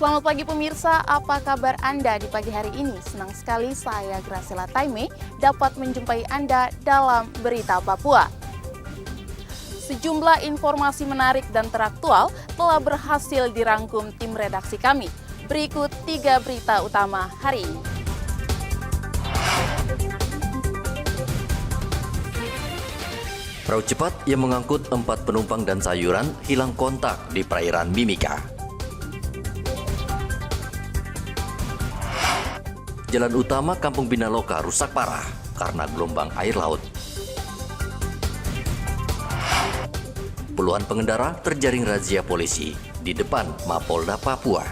Selamat pagi pemirsa, apa kabar Anda di pagi hari ini? Senang sekali saya Graciela Taime dapat menjumpai Anda dalam Berita Papua. Sejumlah informasi menarik dan teraktual telah berhasil dirangkum tim redaksi kami. Berikut 3 berita utama hari ini. Perahu cepat yang mengangkut 4 penumpang dan sayuran hilang kontak di perairan Mimika. Jalan utama Kampung Binaloka rusak parah karena gelombang air laut. Puluhan pengendara terjaring razia polisi di depan Mapolda Papua.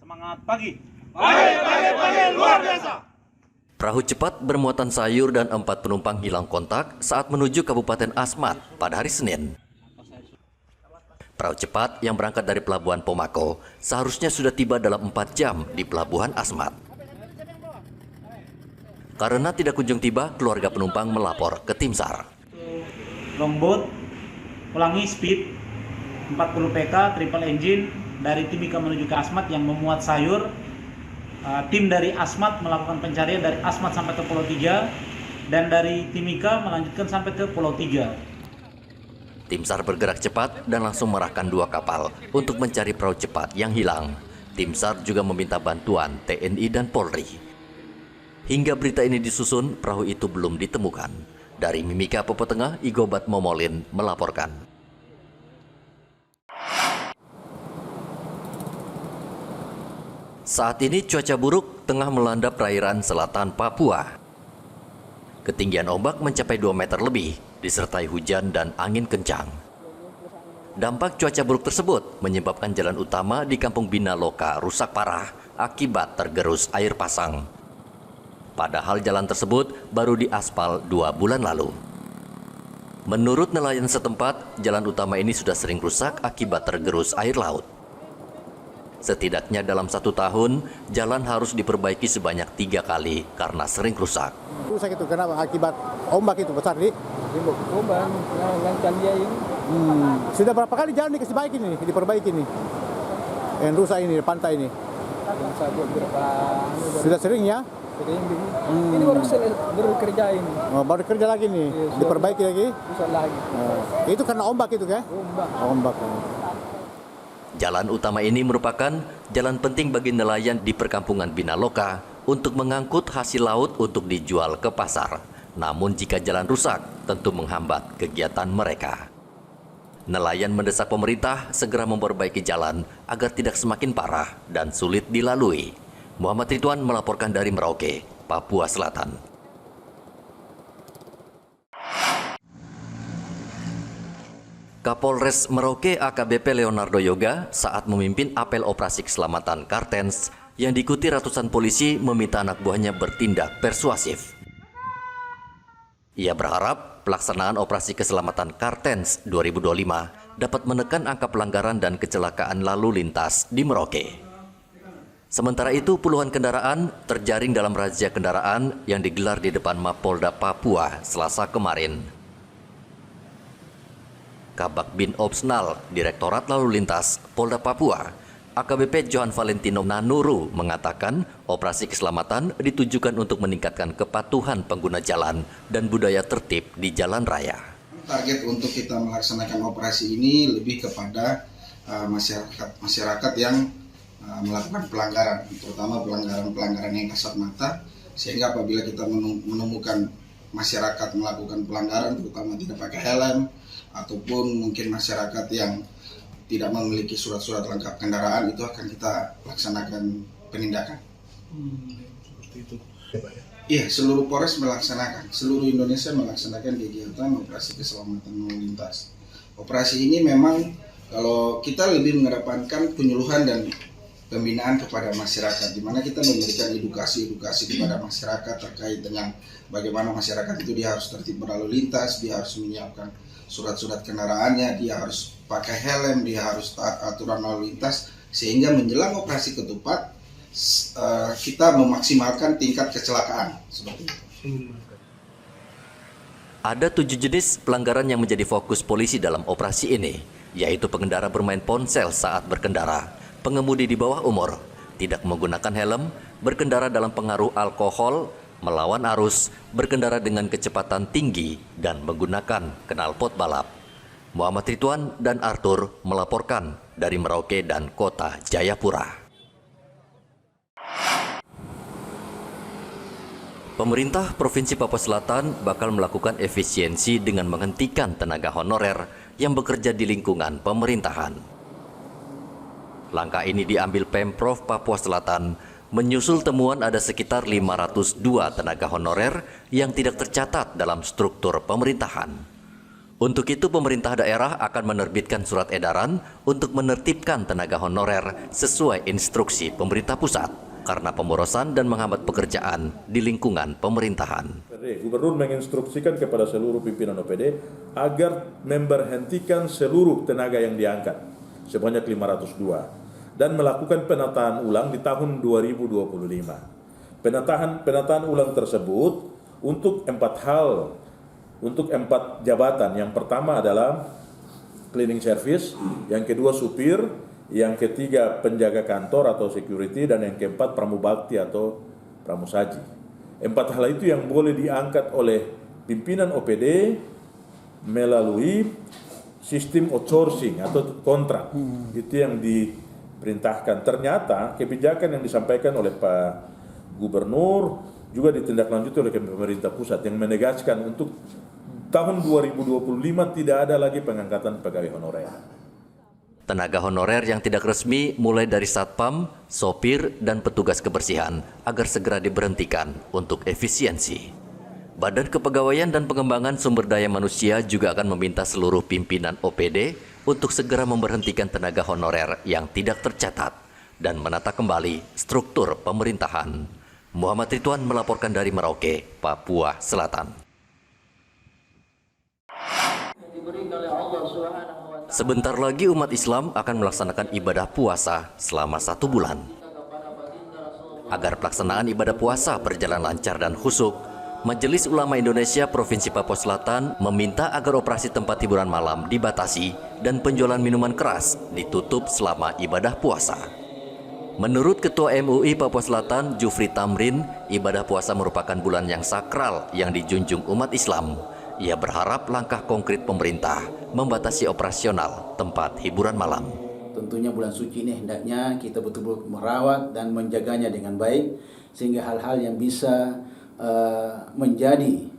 Semangat pagi. Pagi, luar biasa. Perahu cepat bermuatan sayur dan 4 penumpang hilang kontak saat menuju Kabupaten Asmat pada hari Senin. Perahu cepat yang berangkat dari Pelabuhan Pomako seharusnya sudah tiba dalam 4 jam di Pelabuhan Asmat. Karena tidak kunjung tiba, keluarga penumpang melapor ke tim SAR. Longboat, ulangi speed 40 PK, triple engine dari Timika menuju ke Asmat yang memuat sayur. Tim dari Asmat melakukan pencarian dari Asmat sampai ke Pulau 3 dan dari Timika melanjutkan sampai ke Pulau 3. Tim SAR bergerak cepat dan langsung mengerahkan 2 kapal untuk mencari perahu cepat yang hilang. Tim SAR juga meminta bantuan TNI dan Polri. Hingga berita ini disusun, perahu itu belum ditemukan. Dari Mimika, Papua Tengah, Igobat Momolin melaporkan. Saat ini cuaca buruk tengah melanda perairan selatan Papua. Ketinggian ombak mencapai 2 meter lebih, disertai hujan dan angin kencang. Dampak cuaca buruk tersebut menyebabkan jalan utama di Kampung Binaloka rusak parah akibat tergerus air pasang. Padahal jalan tersebut baru diaspal 2 bulan lalu. Menurut nelayan setempat, jalan utama ini sudah sering rusak akibat tergerus air laut. Setidaknya dalam 1 tahun, jalan harus diperbaiki sebanyak 3 kali karena sering rusak. Rusak itu kenapa? Akibat ombak itu besar nih. Ombak, yang dia ini. Sudah berapa kali jalan dikasih baik ini, diperbaiki nih. Yang rusak ini, pantai ini. Sudah sering ya? Sering. Ini baru kerja ini. Oh, baru kerja lagi nih, diperbaiki lagi? Rusak lagi. Itu karena ombak itu kan? Ombak. Jalan utama ini merupakan jalan penting bagi nelayan di perkampungan Binaloka untuk mengangkut hasil laut untuk dijual ke pasar. Namun jika jalan rusak, tentu menghambat kegiatan mereka. Nelayan mendesak pemerintah segera memperbaiki jalan agar tidak semakin parah dan sulit dilalui. Muhammad Ridwan melaporkan dari Merauke, Papua Selatan. Kapolres Merauke AKBP Leonardo Yoga saat memimpin apel operasi keselamatan Kartens yang diikuti ratusan polisi meminta anak buahnya bertindak persuasif. Ia berharap pelaksanaan operasi keselamatan Kartens 2025 dapat menekan angka pelanggaran dan kecelakaan lalu lintas di Merauke. Sementara itu, puluhan kendaraan terjaring dalam razia kendaraan yang digelar di depan Mapolda Papua Selasa kemarin. Kabak Bin Opsnal, Direktorat Lalu Lintas Polda Papua, AKBP Johan Valentino Nanuru mengatakan operasi keselamatan ditujukan untuk meningkatkan kepatuhan pengguna jalan dan budaya tertib di jalan raya. Target untuk kita melaksanakan operasi ini lebih kepada masyarakat yang melakukan pelanggaran, terutama pelanggaran yang kasat mata, sehingga apabila kita menemukan masyarakat melakukan pelanggaran, terutama tidak pakai helm, ataupun mungkin masyarakat yang tidak memiliki surat-surat lengkap kendaraan, itu akan kita laksanakan penindakan. Seperti itu. Iya, seluruh Polres melaksanakan, seluruh Indonesia melaksanakan kegiatan operasi keselamatan lalu lintas. Operasi ini memang kalau kita lebih mengedepankan penyuluhan dan pembinaan kepada masyarakat, di mana kita memberikan edukasi kepada masyarakat terkait dengan bagaimana masyarakat itu dia harus tertib berlalu lintas, dia harus menyiapkan surat-surat kendaraannya, dia harus pakai helm, dia harus taat aturan lalu lintas, sehingga menjelang operasi ketupat kita memaksimalkan tingkat kecelakaan seperti itu. Ada 7 jenis pelanggaran yang menjadi fokus polisi dalam operasi ini, yaitu pengendara bermain ponsel saat berkendara, pengemudi di bawah umur, tidak menggunakan helm, berkendara dalam pengaruh alkohol, melawan arus, berkendara dengan kecepatan tinggi, dan menggunakan knalpot balap. Muhammad Ridwan dan Arthur melaporkan dari Merauke dan Kota Jayapura. Pemerintah Provinsi Papua Selatan bakal melakukan efisiensi dengan menghentikan tenaga honorer yang bekerja di lingkungan pemerintahan. Langkah ini diambil Pemprov Papua Selatan menyusul temuan ada sekitar 502 tenaga honorer yang tidak tercatat dalam struktur pemerintahan. Untuk itu, pemerintah daerah akan menerbitkan surat edaran untuk menertibkan tenaga honorer sesuai instruksi pemerintah pusat karena pemborosan dan menghambat pekerjaan di lingkungan pemerintahan. Gubernur menginstruksikan kepada seluruh pimpinan OPD agar memberhentikan seluruh tenaga yang diangkat sebanyak 502 dan melakukan penataan ulang di tahun 2025. Penataan ulang tersebut untuk 4 hal, untuk 4 jabatan. Yang pertama adalah cleaning service, yang kedua supir, yang ketiga penjaga kantor atau security, dan yang keempat pramubakti atau pramusaji. 4 hal itu yang boleh diangkat oleh pimpinan OPD melalui sistem outsourcing atau kontrak. Itu yang diperintahkan. Ternyata kebijakan yang disampaikan oleh Pak Gubernur juga ditindaklanjuti oleh pemerintah pusat yang menegaskan untuk tahun 2025 tidak ada lagi pengangkatan pegawai honorer. Tenaga honorer yang tidak resmi mulai dari satpam, sopir, dan petugas kebersihan agar segera diberhentikan untuk efisiensi. Badan Kepegawaian dan Pengembangan Sumber Daya Manusia juga akan meminta seluruh pimpinan OPD untuk segera memberhentikan tenaga honorer yang tidak tercatat dan menata kembali struktur pemerintahan. Muhammad Ridwan melaporkan dari Merauke, Papua Selatan. Sebentar lagi umat Islam akan melaksanakan ibadah puasa selama 1 bulan. Agar pelaksanaan ibadah puasa berjalan lancar dan khusyuk, Majelis Ulama Indonesia Provinsi Papua Selatan meminta agar operasi tempat hiburan malam dibatasi dan penjualan minuman keras ditutup selama ibadah puasa. Menurut Ketua MUI Papua Selatan, Jufri Tamrin, ibadah puasa merupakan bulan yang sakral yang dijunjung umat Islam. Ia berharap langkah konkret pemerintah membatasi operasional tempat hiburan malam. Tentunya bulan suci ini hendaknya kita betul-betul merawat dan menjaganya dengan baik, sehingga hal-hal yang bisa menjadi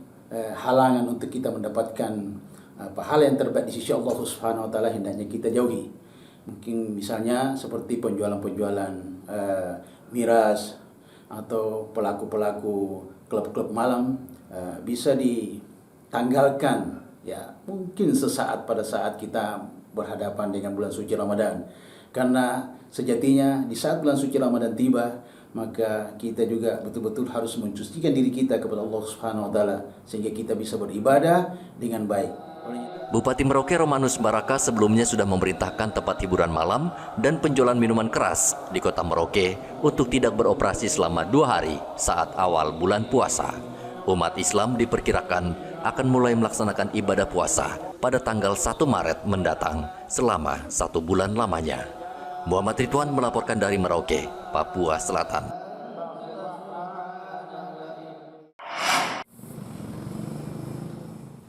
halangan untuk kita mendapatkan hal yang terbaik di sisi Allah Subhanahu wa taala hendaknya kita jauhi. Mungkin misalnya seperti penjualan-penjualan miras atau pelaku-pelaku klub-klub malam bisa ditanggalkan, ya mungkin sesaat pada saat kita berhadapan dengan bulan suci Ramadan. Karena sejatinya di saat bulan suci Ramadan tiba, maka kita juga betul-betul harus mensucikan diri kita kepada Allah Subhanahu wa taala sehingga kita bisa beribadah dengan baik. Bupati Merauke Romanus Baraka sebelumnya sudah memerintahkan tempat hiburan malam dan penjualan minuman keras di Kota Merauke untuk tidak beroperasi selama 2 hari saat awal bulan puasa. Umat Islam diperkirakan akan mulai melaksanakan ibadah puasa pada tanggal 1 Maret mendatang selama 1 bulan lamanya. Muhammad Ridwan melaporkan dari Merauke, Papua Selatan.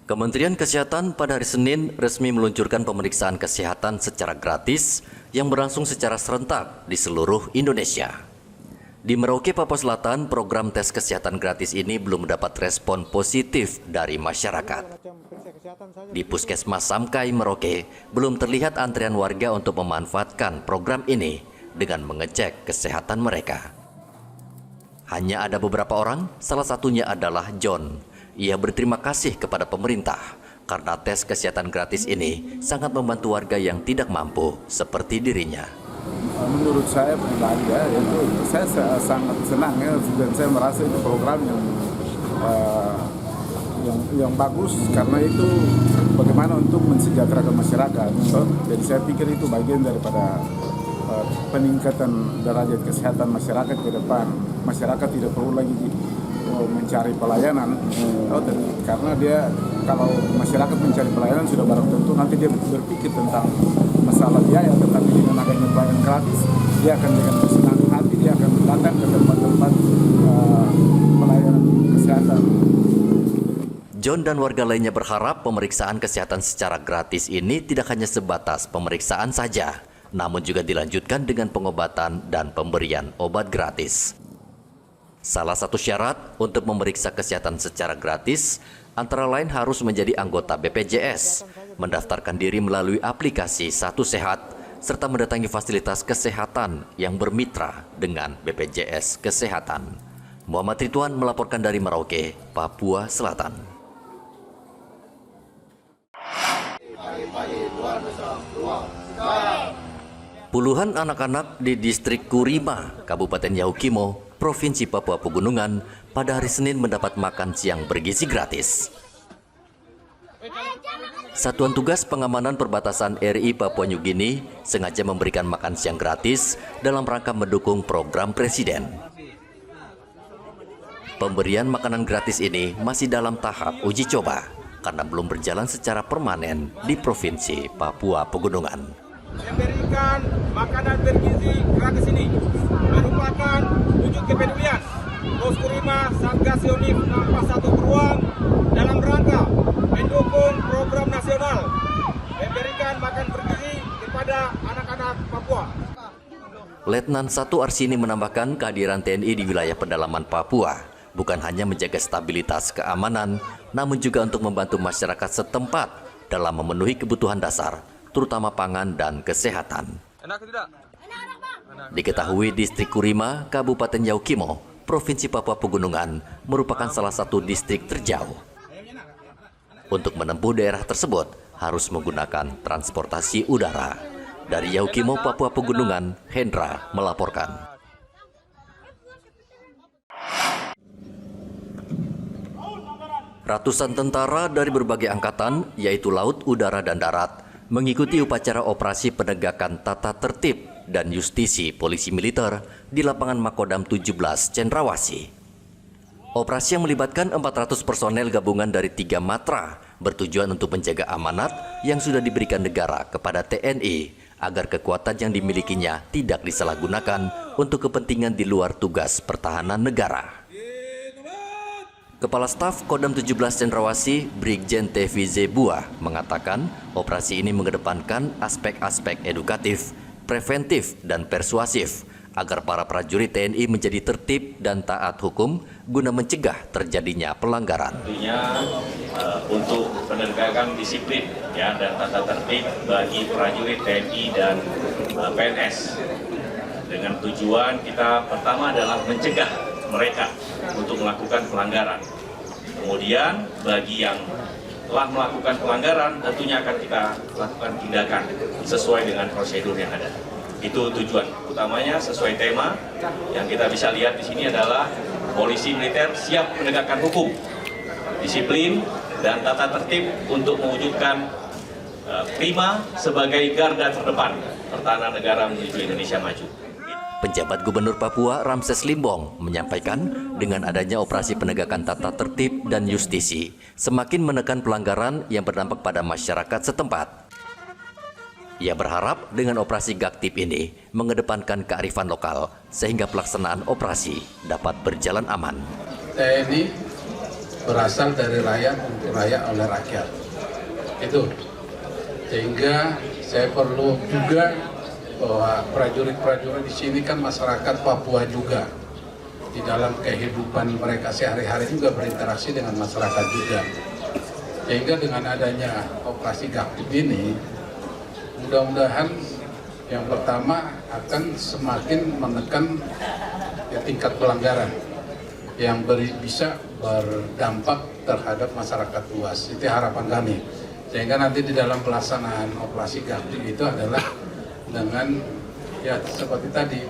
Kementerian Kesehatan pada hari Senin resmi meluncurkan pemeriksaan kesehatan secara gratis yang berlangsung secara serentak di seluruh Indonesia. Di Merauke, Papua Selatan, program tes kesehatan gratis ini belum mendapat respon positif dari masyarakat. Di Puskesmas Samkai, Merauke, belum terlihat antrean warga untuk memanfaatkan program ini dengan mengecek kesehatan mereka. Hanya ada beberapa orang, salah satunya adalah John. Ia berterima kasih kepada pemerintah karena tes kesehatan gratis ini sangat membantu warga yang tidak mampu seperti dirinya. Menurut saya pribadi ya, itu saya sangat senang ya, dan saya merasa itu program yang bagus karena itu bagaimana untuk mensejahterakan masyarakat. Jadi saya pikir itu bagian daripada peningkatan derajat kesehatan masyarakat ke depan. Masyarakat tidak perlu lagi mencari pelayanan, karena dia kalau masyarakat mencari pelayanan sudah barang tentu nanti dia berpikir tentang masalah biaya, tetapi dengan adanya pelayanan gratis dia akan dengan bersenang hati dia akan datang ke tempat-tempat pelayanan kesehatan. John dan warga lainnya berharap pemeriksaan kesehatan secara gratis ini tidak hanya sebatas pemeriksaan saja, namun juga dilanjutkan dengan pengobatan dan pemberian obat gratis. Salah satu syarat untuk memeriksa kesehatan secara gratis antara lain harus menjadi anggota BPJS, mendaftarkan diri melalui aplikasi Satu Sehat, serta mendatangi fasilitas kesehatan yang bermitra dengan BPJS Kesehatan. Muhammad Ridwan melaporkan dari Merauke, Papua Selatan. Puluhan anak-anak di distrik Kurima, Kabupaten Yahukimo, Provinsi Papua Pegunungan, pada hari Senin mendapat makan siang bergizi gratis. Satuan Tugas Pengamanan Perbatasan RI Papua New Guinea sengaja memberikan makan siang gratis dalam rangka mendukung program Presiden. Pemberian makanan gratis ini masih dalam tahap uji coba karena belum berjalan secara permanen di Provinsi Papua Pegunungan. Memberikan makanan bergizi gratis ini merupakan wujud kepedulian Pos Kurima Satgas Yonif 641 Beruang dalam rangka mendukung program nasional memberikan makan bergizi kepada anak-anak Papua. Letnan 1 Arsini menambahkan kehadiran TNI di wilayah pedalaman Papua bukan hanya menjaga stabilitas keamanan, namun juga untuk membantu masyarakat setempat dalam memenuhi kebutuhan dasar, terutama pangan dan kesehatan. Diketahui distrik Kurima, Kabupaten Yahukimo, Provinsi Papua Pegunungan merupakan salah satu distrik terjauh. Untuk menempuh daerah tersebut harus menggunakan transportasi udara. Dari Yahukimo, Papua Pegunungan, Hendra melaporkan. Ratusan tentara dari berbagai angkatan, yaitu laut, udara, dan darat, mengikuti upacara operasi penegakan tata tertib dan justisi polisi militer di lapangan Makodam 17 Cendrawasih. Operasi yang melibatkan 400 personel gabungan dari 3 matra bertujuan untuk menjaga amanat yang sudah diberikan negara kepada TNI agar kekuatan yang dimilikinya tidak disalahgunakan untuk kepentingan di luar tugas pertahanan negara. Kepala Staf Kodam 17 Cendrawasih, Brigjen TVZ Buah, mengatakan operasi ini mengedepankan aspek-aspek edukatif, preventif, dan persuasif agar para prajurit TNI menjadi tertib dan taat hukum guna mencegah terjadinya pelanggaran. Tentunya untuk penegakan disiplin ya dan tata tertib bagi prajurit TNI dan PNS dengan tujuan kita pertama adalah mencegah mereka untuk melakukan pelanggaran. Kemudian bagi yang telah melakukan pelanggaran tentunya akan kita lakukan tindakan sesuai dengan prosedur yang ada. Itu tujuan utamanya sesuai tema yang kita bisa lihat di sini adalah polisi militer siap menegakkan hukum, disiplin dan tata tertib untuk mewujudkan prima sebagai garda terdepan pertahanan negara menuju Indonesia maju. Penjabat Gubernur Papua Ramses Limbong menyampaikan dengan adanya operasi penegakan tata tertib dan justisi semakin menekan pelanggaran yang berdampak pada masyarakat setempat. Ia berharap dengan operasi Gaktip ini mengedepankan kearifan lokal sehingga pelaksanaan operasi dapat berjalan aman. TNI berasal dari rakyat untuk rakyat oleh rakyat. Itu sehingga saya perlu juga bahwa prajurit-prajurit di sini kan masyarakat Papua juga di dalam kehidupan mereka sehari-hari juga berinteraksi dengan masyarakat juga. Sehingga dengan adanya operasi Gaktip ini, mudah-mudahan yang pertama akan semakin menekan tingkat pelanggaran yang bisa berdampak terhadap masyarakat luas. Itu harapan kami. Sehingga nanti di dalam pelaksanaan operasi Gaktip itu adalah dengan ya seperti tadi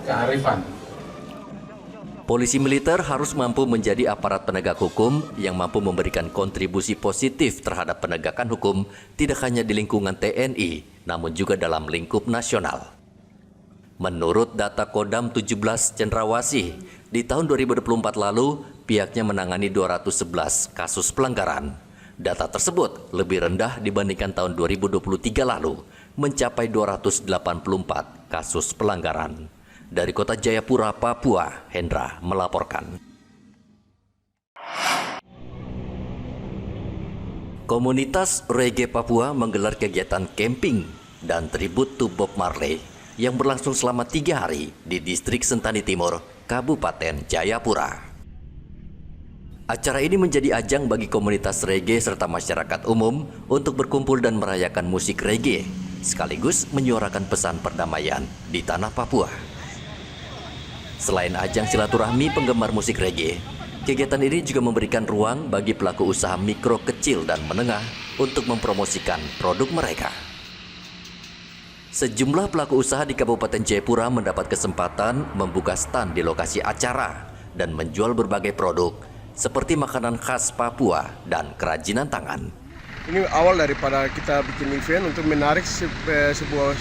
kearifan. Polisi militer harus mampu menjadi aparat penegak hukum yang mampu memberikan kontribusi positif terhadap penegakan hukum tidak hanya di lingkungan TNI, namun juga dalam lingkup nasional. Menurut data Kodam 17 Cendrawasih, di tahun 2024 lalu pihaknya menangani 211 kasus pelanggaran. Data tersebut lebih rendah dibandingkan tahun 2023 lalu, mencapai 284 kasus pelanggaran. Dari Kota Jayapura, Papua, Hendra melaporkan. Komunitas Reggae Papua menggelar kegiatan camping dan tribut to Bob Marley yang berlangsung selama 3 hari di distrik Sentani Timur, Kabupaten Jayapura. Acara ini menjadi ajang bagi komunitas reggae serta masyarakat umum untuk berkumpul dan merayakan musik reggae, sekaligus menyuarakan pesan perdamaian di tanah Papua. Selain ajang silaturahmi penggemar musik reggae, kegiatan ini juga memberikan ruang bagi pelaku usaha mikro, kecil, dan menengah untuk mempromosikan produk mereka. Sejumlah pelaku usaha di Kabupaten Jayapura mendapat kesempatan membuka stand di lokasi acara dan menjual berbagai produk seperti makanan khas Papua dan kerajinan tangan. Ini awal daripada kita bikin event untuk menarik sebuah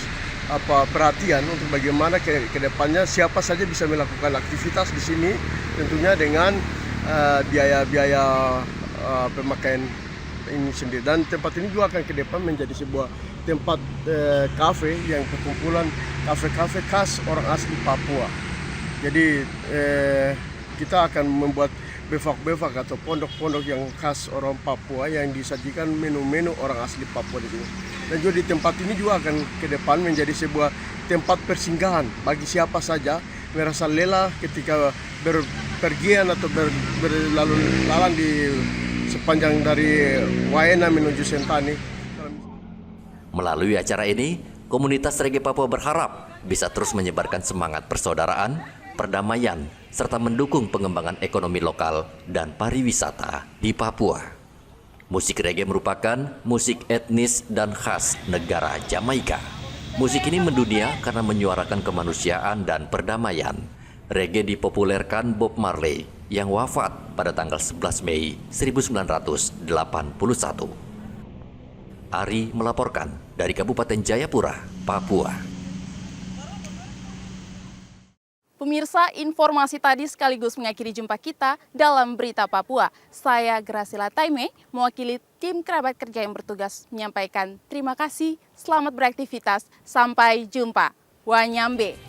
perhatian untuk bagaimana ke depannya siapa saja bisa melakukan aktivitas di sini, tentunya dengan biaya-biaya pemakaian ini sendiri. Dan tempat ini juga akan ke depan menjadi sebuah tempat kafe yang perkumpulan kafe-kafe khas orang asli Papua. Jadi kita akan membuat bevak-bevak atau pondok-pondok yang khas orang Papua yang disajikan menu-menu orang asli Papua di sini. Dan juga di tempat ini juga akan ke depan menjadi sebuah tempat persinggahan bagi siapa saja merasa lelah ketika berpergian atau berlalu lalang di sepanjang dari Waena menuju Sentani. Melalui acara ini, komunitas reggae Papua berharap bisa terus menyebarkan semangat persaudaraan, perdamaian, serta mendukung pengembangan ekonomi lokal dan pariwisata di Papua. Musik reggae merupakan musik etnis dan khas negara Jamaika. Musik ini mendunia karena menyuarakan kemanusiaan dan perdamaian. Reggae dipopulerkan Bob Marley yang wafat pada tanggal 11 Mei 1981. Ari melaporkan dari Kabupaten Jayapura, Papua. Pemirsa, informasi tadi sekaligus mengakhiri jumpa kita dalam Berita Papua. Saya Gracila Taime, mewakili tim kerabat kerja yang bertugas menyampaikan terima kasih, selamat beraktivitas, sampai jumpa. Wanyambe.